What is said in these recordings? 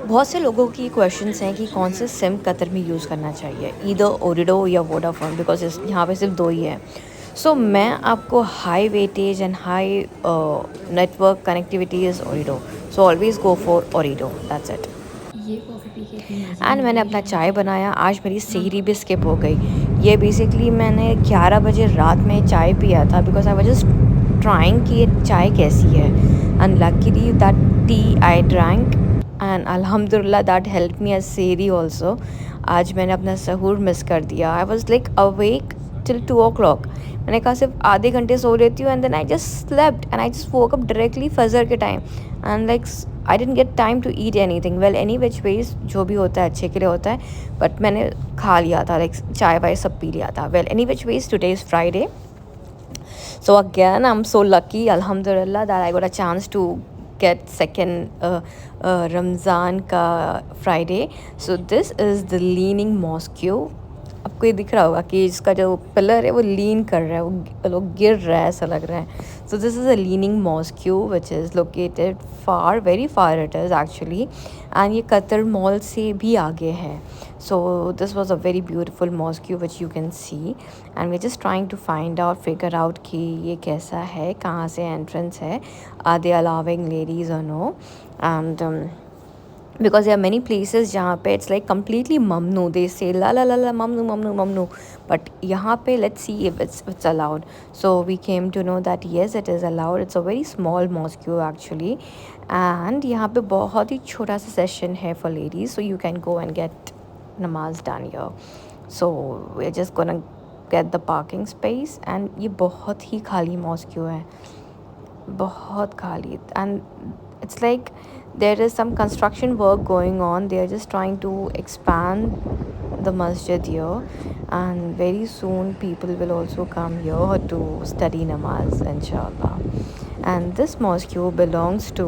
बहुत से लोगों की क्वेश्चंस हैं कि कौन से सिम कतर में यूज़ करना चाहिए, ईदर ओरिडो या वोडाफोन, बिकॉज इस यहाँ पे सिर्फ दो ही है। सो मैं आपको high weightage and high network connectivity is Orido, so always go for Orido, that's it. ये कॉफ़ी पी के इतनी मज़े एंड में मैंने पड़ी अपना है चाय कि बनाया, आज मेरी हाँ। सेहरी भी स्किप हो गई। ये बेसिकली मैंने 11 बजे रात में चाय पिया था, because I was just trying कि ये चाय कैसी है। And luckily that tea I drank and अल्हम्दुलिल्लाह that help me as sehri also. आज मैंने अपना सहूर मिस कर दिया। I was like awake till 2 o'clock। मैंने कहा सिर्फ आधे घंटे सो लेती हूँ, and then I just slept and I just woke up directly फजर के time. And like I didn't get time to eat anything. Well any which ways जो भी होता है अच्छे के लिए होता है, बट मैंने खा लिया था, लाइक चाय वाय सब पी लिया था। Well any which veg today is Friday, so again I'm so lucky, alhamdulillah, that I got a chance to get second Ramzan ka Friday. So this is the Leaning Mosque। आपको ये दिख रहा होगा कि इसका जो पिलर है वो लीन कर रहा है, वो गिर रहा है, ऐसा लग रहा है। So this is a leaning mosque which is located far, very far it is actually, and ये कतर मॉल से भी आगे है। So this was a very beautiful mosque which you can see, and we just trying to find out, figure out कि ये कैसा है, कहाँ से एंट्रेंस है, आर दे अलाउिंग लेडीज़ और no. And because there are many places जहाँ पे it's like completely mamnu, they say la la la la mamnu mamnu mamnu, but यहाँ पे let's see if it's allowed. So we came to know that yes, it is allowed. It's a very small mosque actually, and यहाँ पे बहुत ही छोटा सा session है for ladies, so you can go and get namaz done here. So we're just gonna get the parking space, and ये बहुत ही खाली mosque है, बहुत खाली। And it's like there is some construction work going on, they are just trying to expand the masjid here, and very soon people will also come here to study namaz inshallah. And this mosque belongs to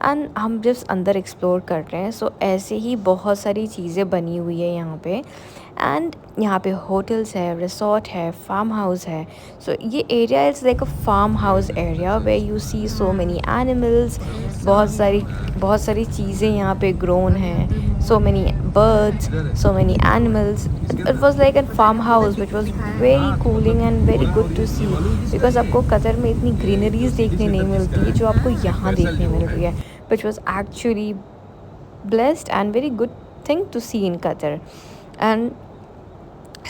and हम just अंदर explore कर रहे हैं। So ऐसे ही बहुत सारी चीज़ें बनी हुई है यहाँ पे, एंड यहाँ पे होटल्स है, रिसोर्ट है, फार्म हाउस है। सो ये area is like a farm house area way you see so many animals, बहुत सारी चीज़ें यहाँ पे ग्रोन हैं, so many birds, so many animals. It was like a farmhouse which was very cooling and very good to see, because आपको Qatar में इतनी greeneries देखने नहीं मिलती जो आपको यहाँ देखने मिल रही है, which was actually blessed and very good thing to see in Qatar. And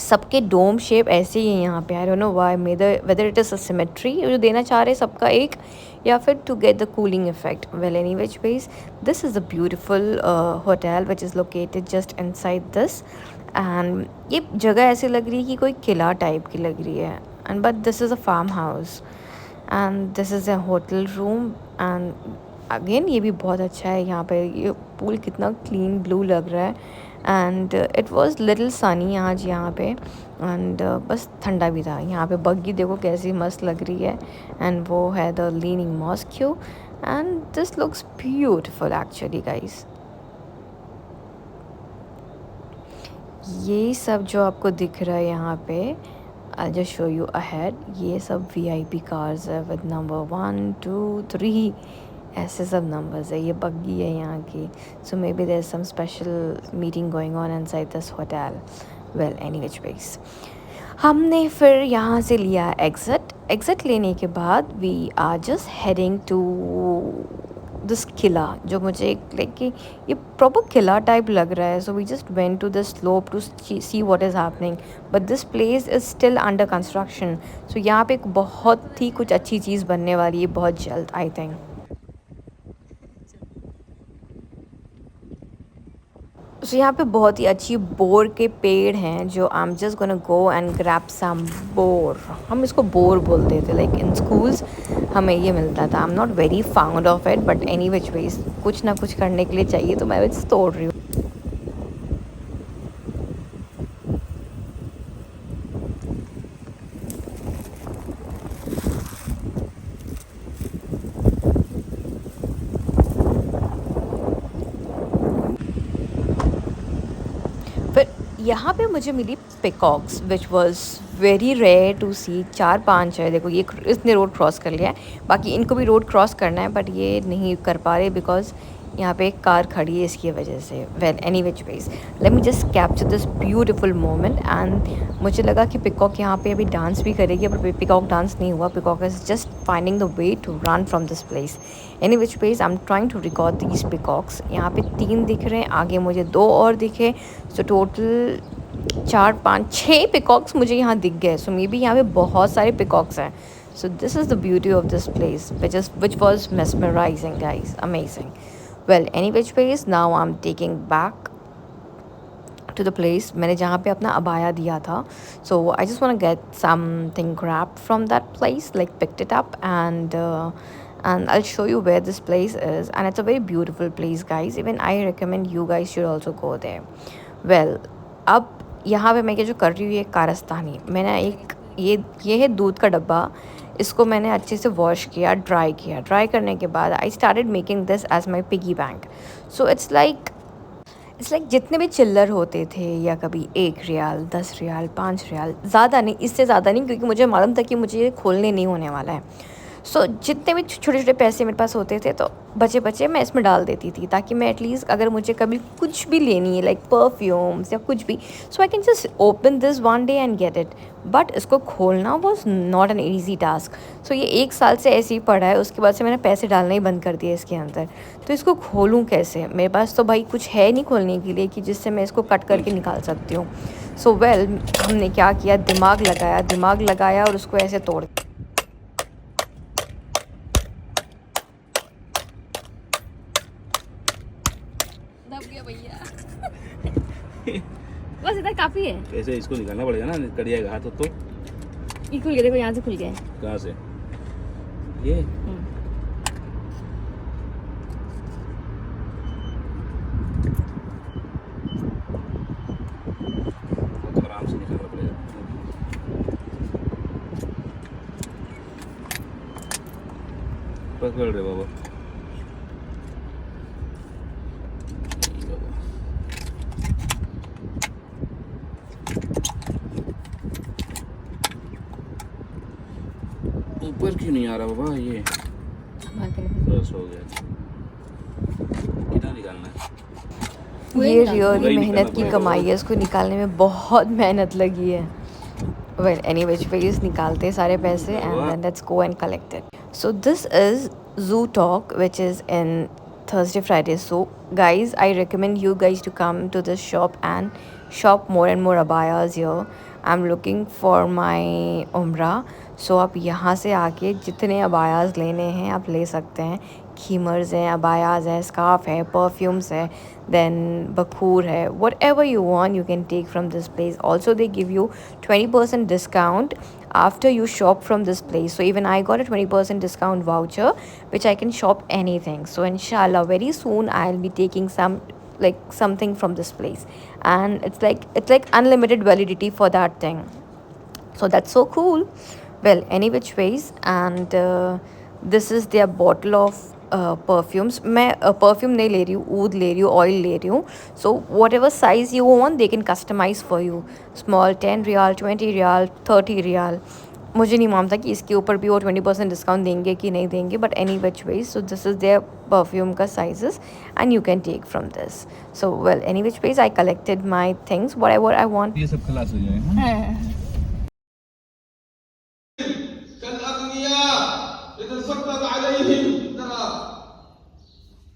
सबके डोम शेप ऐसे ही है यहाँ पे। I don't know why, whether it is a cemetery जो देना चाह रहे हैं सबका एक, या फिर to get the cooling effect. Well any which ways, this is a beautiful hotel which is located just inside this, and ये जगह ऐसी लग रही है कि कोई किला टाइप की लग रही है, and but this is a farm house, and this is a hotel room. And again ये भी बहुत अच्छा है। यहाँ पे ये पूल कितना क्लीन ब्लू लग रहा है, and it was little Sunny आज यहाँ पे, एंड बस ठंडा भी था। यहाँ पे बग्गी देखो कैसी मस्त लग रही है, एंड वो है the leaning mosque, and this looks beautiful actually guys. ये सब जो आपको दिख रहा है यहाँ पे, I just show you ahead, ये सब वीआईपी कार्स है विद नंबर 1 2 3, ऐसे सब नंबर्स है। ये बग्गी है यहाँ की, so maybe there is some special meeting going on inside this hotel. Well any which ways, हमने फिर यहाँ से लिया एग्ज़िट लेने के बाद we are just heading to this qila, जो मुझे लाइक कि ये प्रॉपर किला टाइप लग रहा है। So we just went to the slope to see what is happening, but this place is still under construction. So यहाँ पे एक बहुत ही कुछ अच्छी चीज़ बनने वाली है बहुत जल्द, आई थिंक। सो यहाँ पे बहुत ही अच्छी बोर के पेड़ हैं जो I am just gonna go and grab some bor. हम इसको बोर बोलते थे, लाइक इन स्कूल्स हमें ये मिलता था. I am not very found of it but any which veg कुछ ना कुछ करने के लिए चाहिए तो मैं बस तोड़ रही हूँ. फिर यहाँ पे मुझे मिली peacocks which was very rare to see. 4-5 है. देखो ये इसने रोड क्रॉस कर लिया है, बाकी इनको भी रोड क्रॉस करना है बट ये नहीं कर पा रहे बिकॉज यहाँ पे एक कार खड़ी है इसकी वजह से. Well any which veg let me just capture this beautiful moment. And मुझे लगा कि पिकॉक यहाँ पे अभी डांस भी करेगी पर पिकॉक डांस नहीं हुआ. Peacock is just finding the way to run from this place. Any which ways I am trying to record these peacocks. यहाँ पे 3 दिख रहे हैं, आगे मुझे 2 और दिखे. सो टोटल 4-5-6 पिकॉक्स मुझे यहाँ दिख गए. सो मे बी यहाँ पे बहुत सारे पिकॉक्स हैं. So this is the beauty of this place, which was mesmerizing, guys, amazing. Well, any which ways, now I'm taking back to the place मैंने जहाँ पे अपना अबाया दिया था. So I just want to get something grabbed from that place, like picked it up and I'll show you where this place is. And it's a very beautiful place, guys. Even I recommend you guys should also go there. Well, अब यहाँ पे मैं क्या जो कर रही हूँ ये कारस्तानी. मैंने एक ये है दूध का डब्बा. इसको मैंने अच्छे से वॉश किया, ड्राई किया. ड्राई करने के बाद I started making this as my piggy bank. So it's like जितने भी चिल्लर होते थे या कभी 1 रियाल, 10 रियाल, 5 रियाल, ज़्यादा नहीं, इससे ज़्यादा नहीं, क्योंकि मुझे मालूम था कि मुझे ये खोलने नहीं होने वाला है. सो जितने भी छोटे छोटे पैसे मेरे पास होते थे तो बचे मैं इसमें डाल देती थी, ताकि मैं एटलीस्ट अगर मुझे कभी कुछ भी लेनी है लाइक परफ्यूम्स या कुछ भी, so I can just open this one day and get it. But इसको खोलना was not an easy task. So ये 1 साल से ऐसे ही पड़ा है. उसके बाद से मैंने पैसे डालना ही बंद कर दिया इसके अंदर. तो इसको खोलूँ कैसे? मेरे पास तो भाई कुछ है नहीं खोलने के लिए कि जिससे मैं इसको कट करके निकाल सकती हूँ. सो वेल हमने क्या किया, दिमाग लगाया और उसको ऐसे तोड़. बस इतना काफी है. ऐसे इसको निकालना पड़ेगा ना, कट जाएगा हाथ तो. ये खुल गया, देखो यहाँ से खुल गया. कहाँ से? ये तो आराम से निकालना पड़ेगा. पकड़ रहे बाबा. ऊपर क्यों नहीं आ रहा बाबा? ये बस हो गया. कितना निकालना है? ये रियली मेहनत की कमाई है. इसको निकालने में बहुत मेहनत लगी है. वेल एनी विच वेज निकालते सारे पैसे and then let's go and collect it. So this is Zoo Talk, which is in Thursday, Friday. So guys, I recommend you guys to come to this shop and shop more and more abayas here. I'm looking for my umrah. So आप यहाँ से आके जितने अबायाज़ लेने हैं आप ले सकते हैं. खीमर्स हैं, अबायाज़ है, स्कार्फ है, परफ्यूम्स है, then बखूर है. Whatever you want you can take from this place. Also they give you 20% discount after you shop from this place. So even I got a 20% discount voucher which I can shop anything. So inshallah very soon I'll be taking something from this place, and it's like unlimited validity for that thing. So that's so cool. Well any which ways, and this is their bottle of perfumes. मैं perfume नहीं ले रही हूँ, ऊद ले रही हूँ, oil ले रही हूँ. So whatever size you want they can customise for you. Small 10 riyal, 20 riyal, 30 riyal. मुझे नहीं मालूम था कि इसके ऊपर भी वो 20% डिस्काउंट देंगे कि नहीं देंगे, but any which ways. So this is their perfume का sizes and you can take from this. So well any which ways I collected my things whatever I want. ये सब खलास हो जाएगा.